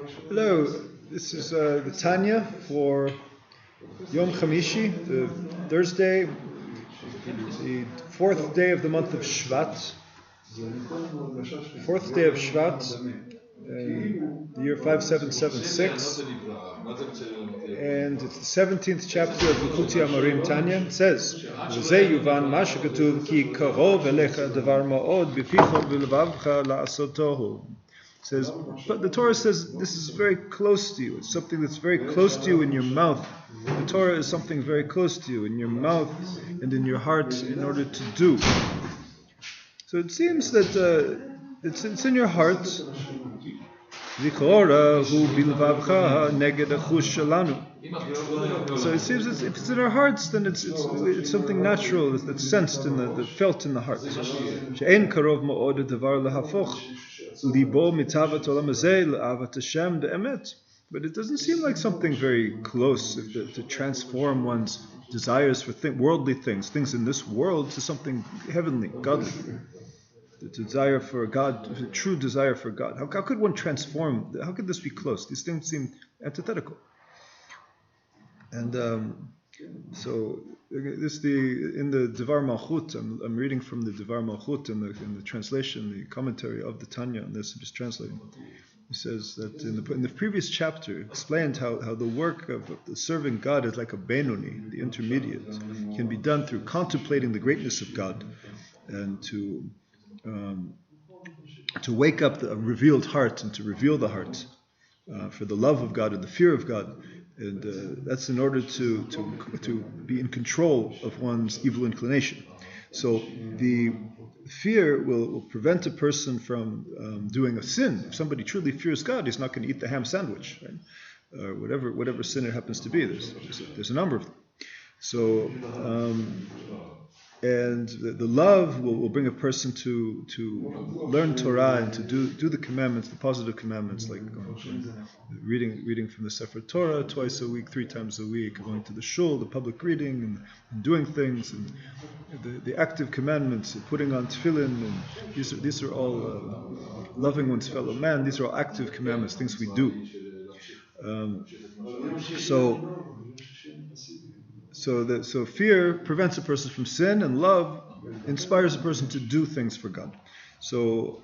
Hello, this is the Tanya for Yom Chamishi, the Thursday, the fourth day of the month of Shevat. Fourth day of Shevat, the year 5776, and it's the 17th chapter of Likutei Amarim Tanya. It says, "V'zeh yuvan ma shekatuv ki karov elecha davar ma'od b'ficha v'levavcha la'asotohu." Says, but the Torah says this is very close to you. It's something that's very close to you in your mouth. The Torah is something very close to you in your mouth and in your heart in order to do. So it seems that it's in your heart. So it seems if it's in our hearts, then it's something natural that's sensed in the felt in the heart. But it doesn't seem like something very close to transform one's desires for worldly things in this world, to something heavenly, godly. The desire for God, the true desire for God. How could one transform? How could this be close? These things seem antithetical. And so this in the Devar Malchut. I'm reading from the Devar Malchut in the translation, the commentary of the Tanya on this. I'm just translating. He says that in the previous chapter explained how the work of serving God is like a Beynoni, the intermediate, can be done through contemplating the greatness of God and to wake up a revealed heart and to reveal the heart for the love of God and the fear of God. And that's in order to be in control of one's evil inclination. So the fear will prevent a person from doing a sin. If somebody truly fears God, he's not going to eat the ham sandwich, right? Or whatever sin it happens to be. There's a number of them. So and the love will bring a person to learn Torah and to do the commandments, the positive commandments, like reading from the Sefer Torah twice a week, 3 times a week, going to the shul, the public reading, and doing things, and the active commandments, putting on tefillin, and these are all loving one's fellow man. These are all active commandments, things we do. So fear prevents a person from sin, and love inspires a person to do things for God. So,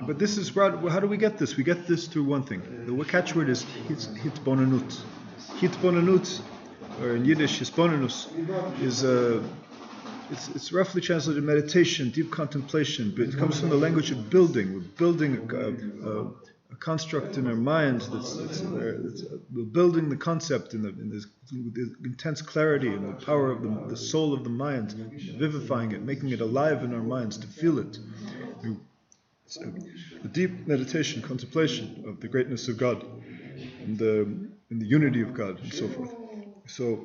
but this is how do we get this? We get this through one thing. The catchword is hitbonanut. Hitbonanut, or in Yiddish hisbonanus, is it's roughly translated meditation, deep contemplation. But it comes from the language of building. We're building a construct in our minds we're building the concept in this intense clarity and the power of the soul of the mind, vivifying it, making it alive in our minds to feel it. So the deep meditation, contemplation of the greatness of God and the unity of God and so forth. So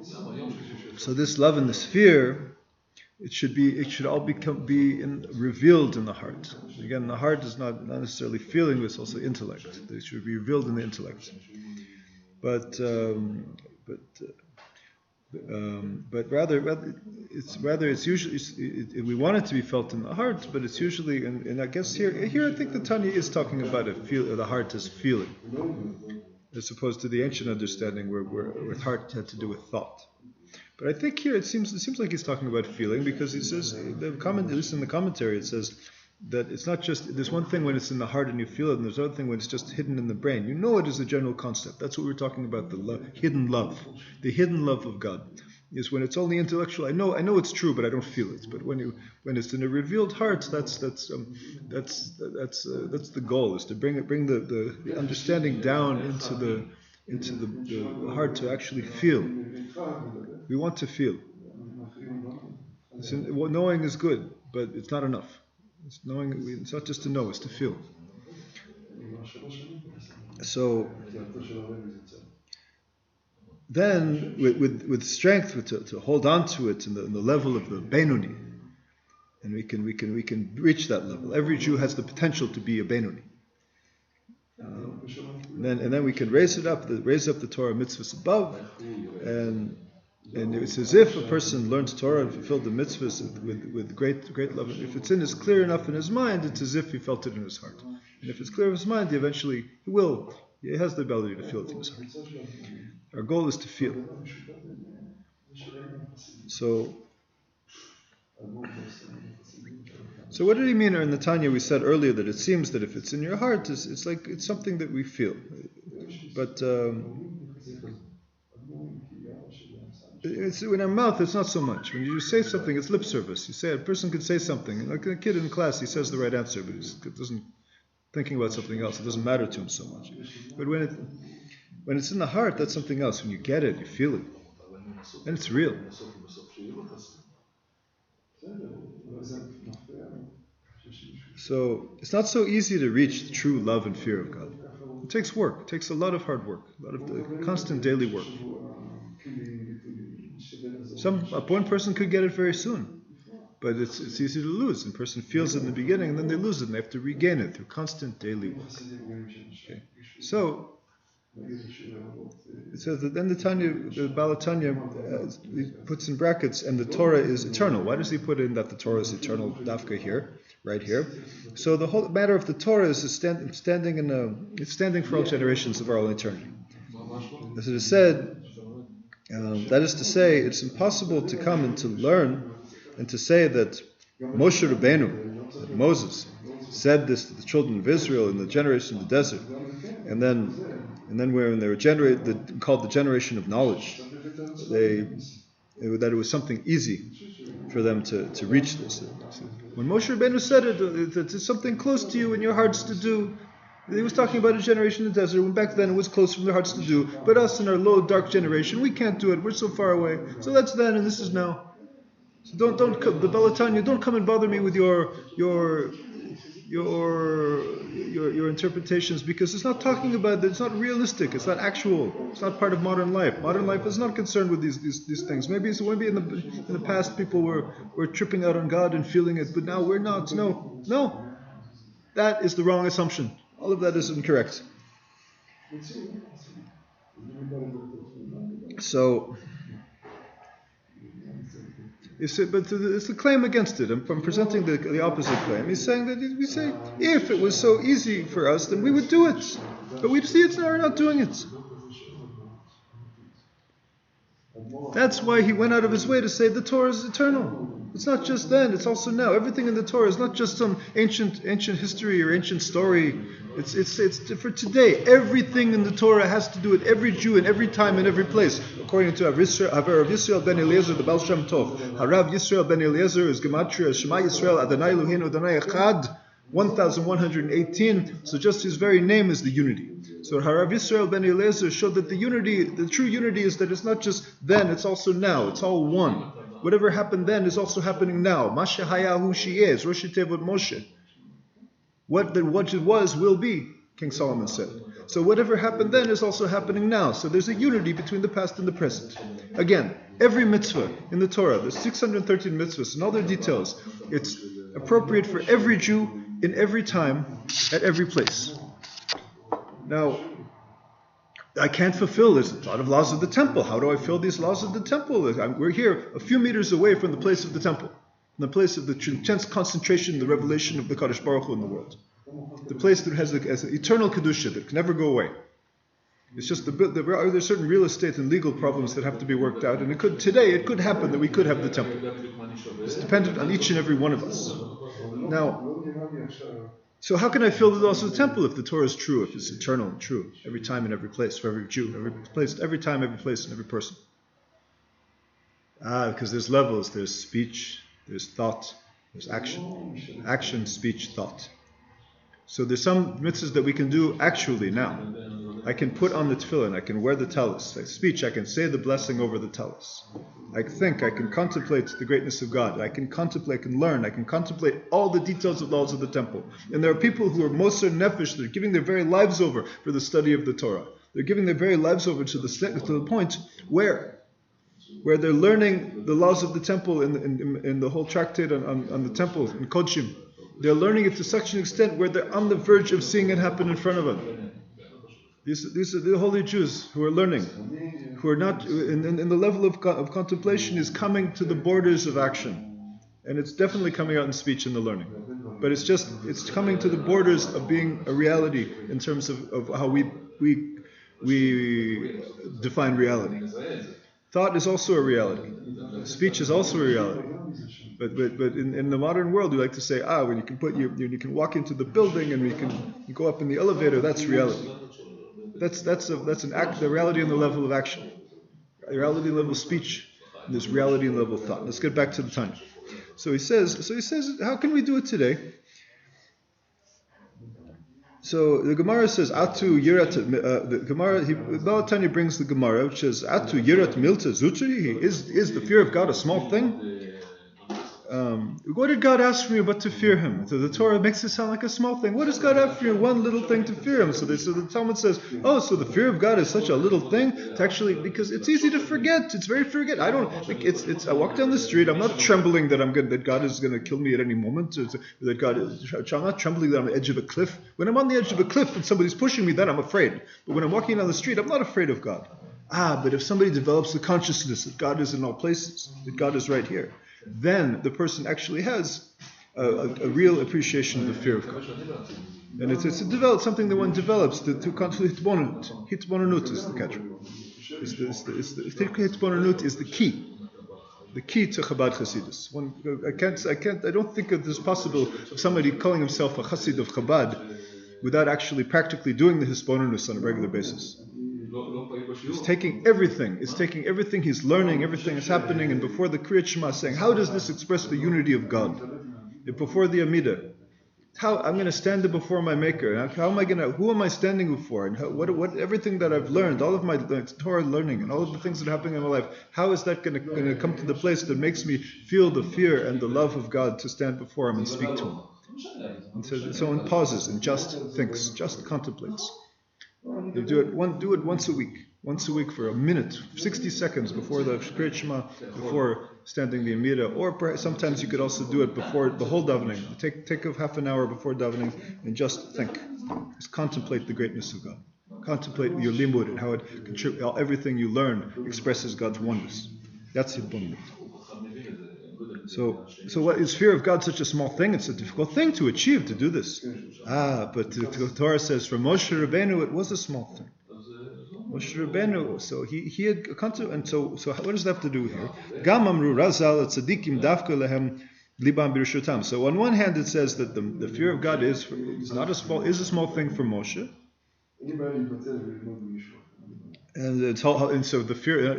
this love and this fear, it should all be revealed in the heart. Again, the heart is not necessarily feeling, but it's also intellect. They should be revealed in the intellect. But rather it's usually we want it to be felt in the heart, but it's usually and I guess here I think the Tanya is talking about the heart as feeling, as opposed to the ancient understanding where heart had to do with thought. But I think here it seems like he's talking about feeling, because he says, at least in the commentary, it says that it's not just, there's one thing when it's in the heart and you feel it, and there's another thing when it's just hidden in the brain. You know it is a general concept. That's what we're talking about, the hidden love. The hidden love of God is when it's only intellectual. I know it's true, but I don't feel it. But when it's in a revealed heart, that's the goal, is to bring the understanding down into the heart to actually feel. We want to feel. Knowing is good, but it's not enough. It's not just to know; it's to feel. So then, with strength, to hold on to it in the level of the Beynoni, and we can reach that level. Every Jew has the potential to be a Beynoni. And then we can raise up the Torah mitzvahs above, and it's as if a person learns Torah and fulfilled the mitzvahs with great love. If it's clear enough in his mind, it's as if he felt it in his heart. And if it's clear in his mind, he will He has the ability to feel it from his heart. Our goal is to feel. So what did he mean in the Tanya? We said earlier that it seems that if it's in your heart, it's like it's something that we feel. But it's in our mouth, it's not so much. When you say something, it's lip service. You say a person could say something, like a kid in class, he says the right answer, but he doesn't thinking about something else. It doesn't matter to him so much. But when it's in the heart, that's something else. When you get it, you feel it, and it's real. So it's not so easy to reach the true love and fear of God. It takes work. It takes a lot of hard work, a lot of constant daily work. One person could get it very soon, but it's easy to lose. A person feels it in the beginning, and then they lose it, and they have to regain it through constant daily work. Okay. So it says that then the Bala Tanya he puts in brackets, and the Torah is eternal. Why does he put in that the Torah is eternal? Dafka here, right here. So the whole matter of the Torah is it's standing for all generations of our own eternity. As it is said, that is to say, it's impossible to come and to learn and to say that Moshe Rabbeinu, that Moses, said this to the children of Israel in the generation of the desert, and then when they were called the generation of knowledge, that it was something easy for them to reach this. When Moshe Rabbeinu said it, that it's something close to you in your hearts to do. He was talking about a generation in the desert when back then it was close from their hearts to do. But us in our low, dark generation, we can't do it. We're so far away. So that's then, and this is now. So don't the Bala Tanya, don't come and bother me with your interpretations, because it's not talking about that. It's not realistic. It's not actual. It's not part of modern life. Modern life is not concerned with these things. Maybe in the past people were tripping out on God and feeling it, but now we're not. No, that is the wrong assumption. All of that is incorrect. So, it's a claim against it. I'm presenting the opposite claim. He's saying that we say, if it was so easy for us, then we would do it. But we see it's now we're not doing it. That's why he went out of his way to say the Torah is eternal. It's not just then, it's also now. Everything in the Torah is not just some ancient history or ancient story. It's for today. Everything in the Torah has to do with every Jew in every time and every place. According to Rav Yisrael ben Eliezer, the Baal Shem Tov. Rav Yisrael ben Eliezer is Gematria, Shema Yisrael, Adonai Eloheinu, Adonai Echad, 1118. So just his very name is the unity. So Rav Yisrael ben Eliezer showed that the true unity is that it's not just then, it's also now. It's all one. Whatever happened then is also happening now. Masha Hayahu she is, Roshi Tevot Moshe. What it was will be, King Solomon said. So whatever happened then is also happening now. So there's a unity between the past and the present. Again, every mitzvah in the Torah, there's 613 mitzvahs and all their details. It's appropriate for every Jew in every time, at every place. Now, I can't fulfill. There's a lot of laws of the temple. How do I fill these laws of the temple? We're here a few meters away from the place of the temple, the place of the intense concentration, the revelation of the Kadosh Baruch Hu in the world, the place that has an eternal kedusha that can never go away. It's just there's certain real estate and legal problems that have to be worked out, and it could happen that we could have the temple. It's dependent on each and every one of us. Now, so how can I fill the laws of the temple if the Torah is true, if it's eternal and true, every time and every place, for every Jew, every place, every time, every place, and every person? Because there's levels, there's speech, there's thought, there's action. Action, speech, thought. So there's some mitzvahs that we can do actually now. I can put on the tefillin, I can wear the tallis. Like speech, I can say the blessing over the tallis. I can contemplate the greatness of God. I can learn, I can contemplate all the details of the laws of the temple. And there are people who are moser nefesh, they're giving their very lives over for the study of the Torah. They're giving their very lives over to the point where they're learning the laws of the temple in the whole tractate on the temple, in Kodshim. They're learning it to such an extent where they're on the verge of seeing it happen in front of them. These are the holy Jews who are learning, who are not, in the level of contemplation is coming to the borders of action. And it's definitely coming out in speech and the learning. But it's coming to the borders of being a reality in terms of how we define reality. Thought is also a reality. Speech is also a reality. But in the modern world, we like to say, when you can walk into the building and you go up in the elevator, that's reality. That's an act, the reality on the level of action, the reality level of speech, and this reality level of thought. Let's get back to the Tanya. So he says, how can we do it today? So the Gemara says, Atu Yirat, the Gemara, Tanya brings the Gemara, which says, Atu Yirat Milta Zutri, is the fear of God a small thing? What did God ask from you but to fear Him? So the Torah makes it sound like a small thing. What does God have for you? One little thing to fear Him. So the Talmud says, so the fear of God is such a little thing to actually, because it's easy to forget. It's very forget. I walk down the street. I'm not trembling that God is going to kill me at any moment. I'm not trembling that I'm on the edge of a cliff. When I'm on the edge of a cliff and somebody's pushing me, then I'm afraid. But when I'm walking down the street, I'm not afraid of God. But if somebody develops the consciousness that God is in all places, that God is right here, then the person actually has a real appreciation of the fear of God. And it's something that one develops to hitbonenut. Hitbonenut is the catchword. Hitbonenut is the key. The key to Chabad Hasidus. I don't think it is possible of somebody calling himself a Hasid of Chabad without actually practically doing the Hisbonenus on a regular basis. It's taking everything he's learning, everything that's happening, and before the Kriyat Shema saying, how does this express the unity of God? Before the Amidah, how I'm going to stand before my Maker. Who am I standing before? And what everything that I've learned, all of my Torah learning, and all of the things that are happening in my life, how is that going to come to the place that makes me feel the fear and the love of God to stand before Him and speak to Him? And so one pauses and just thinks, just contemplates. You do it once a week for a minute, 60 seconds before the Kriyat Shema, before standing the Amidah, or sometimes you could also do it before the whole davening. Take a half an hour before davening and just think, just contemplate the greatness of God. Contemplate your limud and how it contributes. Everything you learn expresses God's wonders. That's Hitbonenut. So what is fear of God such a small thing? It's a difficult thing to achieve, to do this. But the Torah says for Moshe Rabbeinu it was a small thing. Moshe Rabbeinu, so he had come to, and so what does that have to do here? Gam amru razal tzadikim dafka lehem libam birshutam. So on one hand it says that the fear of God is a small thing for Moshe. And so the fear,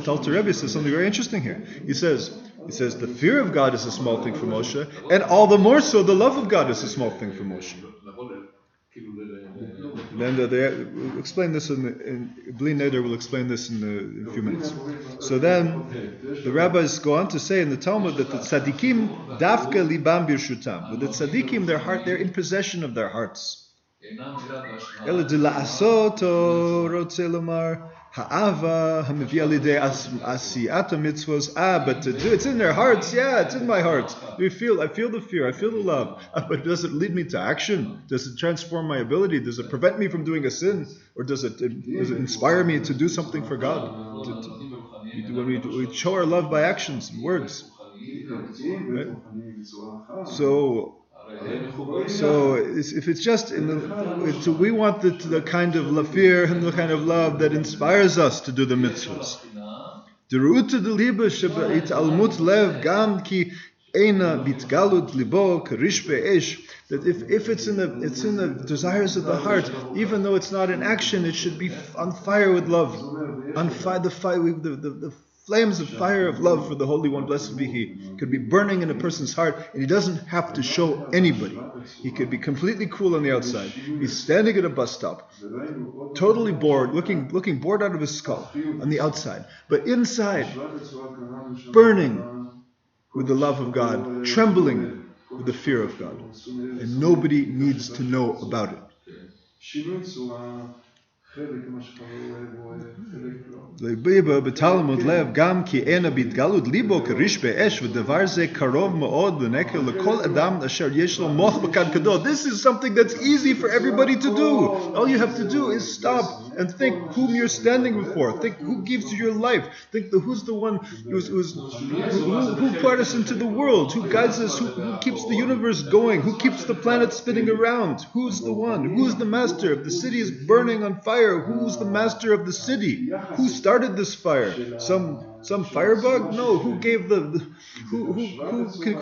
Alter Rebbe says something very interesting here. He says the fear of God is a small thing for Moshe, and all the more so the love of God is a small thing for Moshe. And they explain this in Bli Neder will explain this in a few minutes. So then the rabbis go on to say in the Talmud that the tzaddikim dafka libam birshutam. With the tzaddikim, they're in possession of their hearts. Ela de la'asot rotze lomar ha'ava hamivia lidei asiyat mitzvos. But to do it's in their hearts. Yeah, it's in my heart. I feel the fear. I feel the love. But does it lead me to action? Does it transform my ability? Does it prevent me from doing a sin, or does it inspire me to do something for God? When we show our love by actions and words. Right? So if it's just so we want the kind of fear and the kind of love that inspires us to do the mitzvahs. That if it's in the desires of the heart, even though it's not in action, it should be on fire with love, on fire, the flames of fire of love for the Holy One, blessed be He, could be burning in a person's heart, and he doesn't have to show anybody. He could be completely cool on the outside. He's standing at a bus stop, totally bored, looking bored out of his skull on the outside, but inside, burning with the love of God, trembling with the fear of God, and nobody needs to know about it. בתלמוד לב גם כי אין בהתגלות ליבו כריש באש ודבר זה קרוב מאוד ונקר לכל אדם אשר יש לו מוח בקדקדו. This is something that's easy for everybody to do. All you have to do is stop and think whom you're standing before. Think who gives you your life. Think who's the one who brought us into the world, who guides us, who keeps the universe going, who keeps the planet spinning around. Who's the one? Who's the master? If the city is burning on fire, who's the master of the city? Who started this fire? Some firebug? No. Who gave who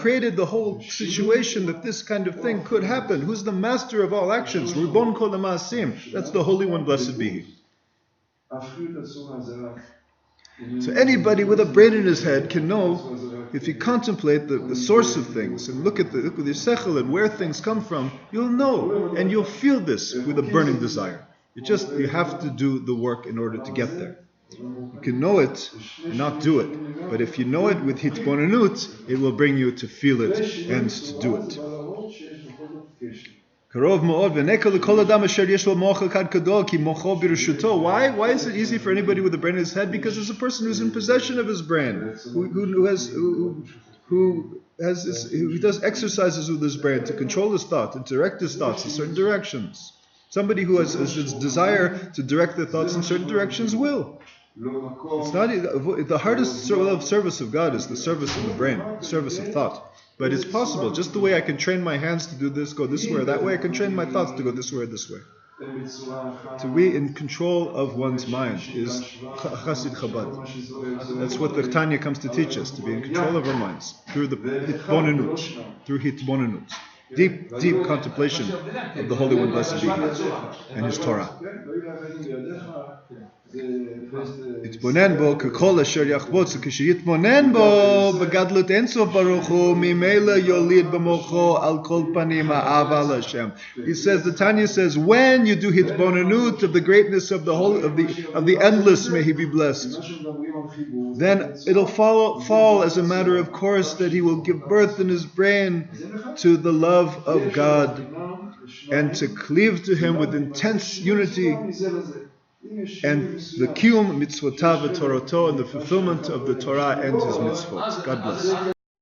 created the whole situation that this kind of thing could happen? Who's the master of all actions? Ribon kol ha'ma'asim. That's the Holy One, blessed be He. So anybody with a brain in his head can know, if you contemplate the source of things and look with your sechel and where things come from, you'll know and you'll feel this with a burning desire. You have to do the work in order to get there. You can know it and not do it. But if you know it with hitbonenut, it will bring you to feel it and to do it. Why is it easy for anybody with a brain in his head? Because there's a person who's in possession of his brain, who does exercises with his brain to control his thought and direct his thoughts in certain directions. Somebody who has his desire to direct their thoughts in certain directions will. It's not the hardest service of God is the service of the brain, the service of thought. But it's possible. Just the way I can train my hands to do this, go this way or that way, I can train my thoughts to go this way or this way. To be in control of one's mind is Chassid Chabad. That's what the Tanya comes to teach us, to be in control of our minds through the hitbonenut. Deep contemplation of the Holy One, blessed be He, and His Torah. יתבונן בו ככל אשר יחפוץ, וכשיתבונן בו בגדלות אינסוף ברוך הוא, ממילא יוליד במוחו על כל פנים האהבה להשם. He says, the Tanya says, when you do hitbonenut of the greatness of the endless, may He be blessed, then it'll fall as a matter of course that he will give birth in his brain to the love of God and to cleave to Him with intense unity and the kiyum mitzvotav v'toroto and the fulfillment of the Torah and His mitzvot. God bless.